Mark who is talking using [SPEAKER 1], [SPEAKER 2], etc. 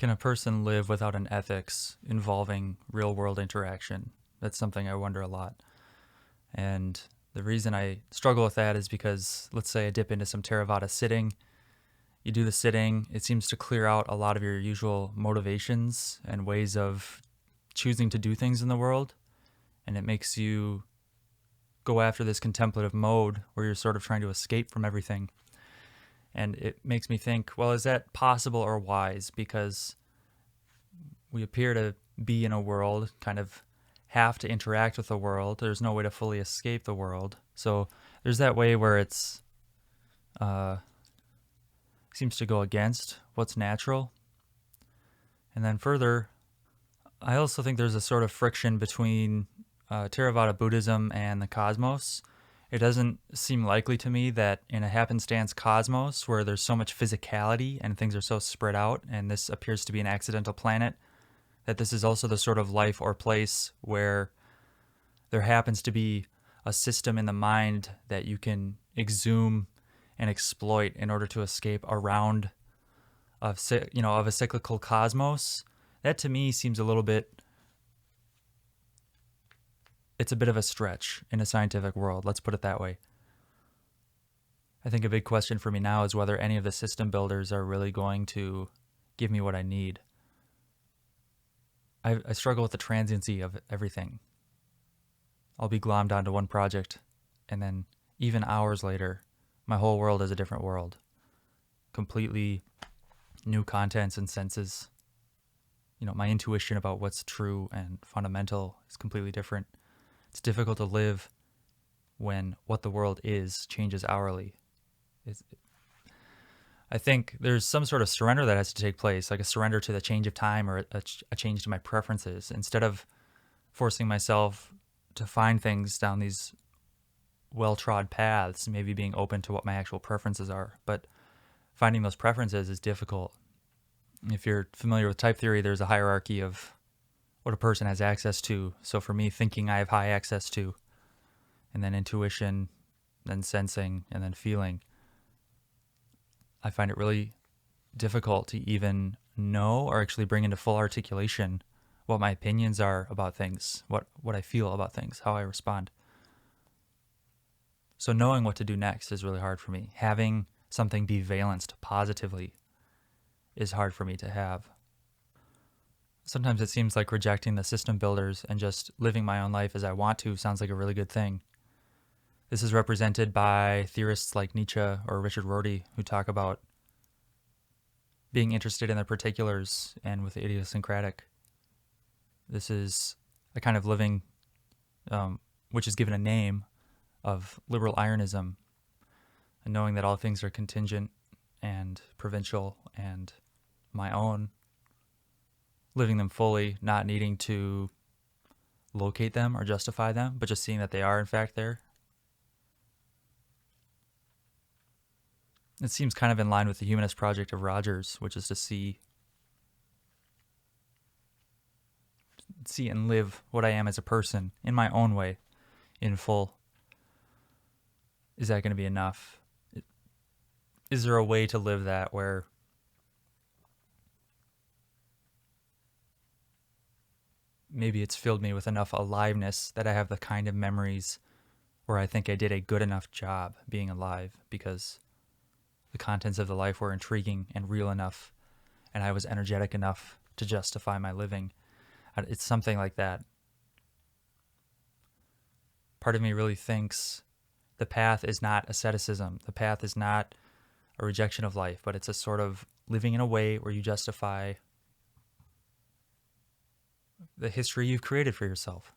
[SPEAKER 1] Can a person live without an ethics involving real world interaction? That's something I wonder a lot. And the reason I struggle with that is because, let's say I dip into some Theravada sitting. You do the sitting, it seems to clear out a lot of your usual motivations and ways of choosing to do things in the world. And it makes you go after this contemplative mode where you're sort of trying to escape from everything. And it makes me think, well, is that possible or wise? Because we appear to be in a world, kind of have to interact with the world. There's no way to fully escape the world. So there's that way where it's seems to go against what's natural. And then further, I also think there's a sort of friction between Theravada Buddhism and the cosmos. It doesn't seem likely to me that in a happenstance cosmos where there's so much physicality and things are so spread out, and this appears to be an accidental planet, that this is also the sort of life or place where there happens to be a system in the mind that you can exhume and exploit in order to escape around of a cyclical cosmos. That to me seems a little bit, it's a bit of a stretch in a scientific world, let's put it that way. I think a big question for me now is whether any of the system builders are really going to give me what I need. I struggle with the transiency of everything. I'll be glommed onto one project, and then even hours later, my whole world is a different world. Completely new contents and senses. My intuition about what's true and fundamental is completely different. It's difficult to live when what the world is changes hourly. I think there's some sort of surrender that has to take place, like a surrender to the change of time or a change to my preferences, instead of forcing myself to find things down these well-trod paths, maybe being open to what my actual preferences are. But finding those preferences is difficult. If you're familiar with type theory, there's a hierarchy of what a person has access to. So for me, thinking I have high access to, and then intuition, then sensing, and then feeling. I find it really difficult to even know or actually bring into full articulation what my opinions are about things, what I feel about things, how I respond. So knowing what to do next is really hard for me. Having something be valenced positively is hard for me to have. Sometimes it seems like rejecting the system builders and just living my own life as I want to sounds like a really good thing. This is represented by theorists like Nietzsche or Richard Rorty, who talk about being interested in the particulars and with the idiosyncratic. This is a kind of living, which is given a name of liberal ironism, and knowing that all things are contingent and provincial and my own, living them fully, not needing to locate them or justify them, but just seeing that they are in fact there. It seems kind of in line with the humanist project of Rogers, which is to see and live what I am as a person in my own way, in full. Is that going to be enough? Is there a way to live that where maybe it's filled me with enough aliveness that I have the kind of memories where I think I did a good enough job being alive because the contents of the life were intriguing and real enough, and I was energetic enough to justify my living. It's something like that. Part of me really thinks the path is not asceticism. The path is not a rejection of life, but it's a sort of living in a way where you justify the history you've created for yourself.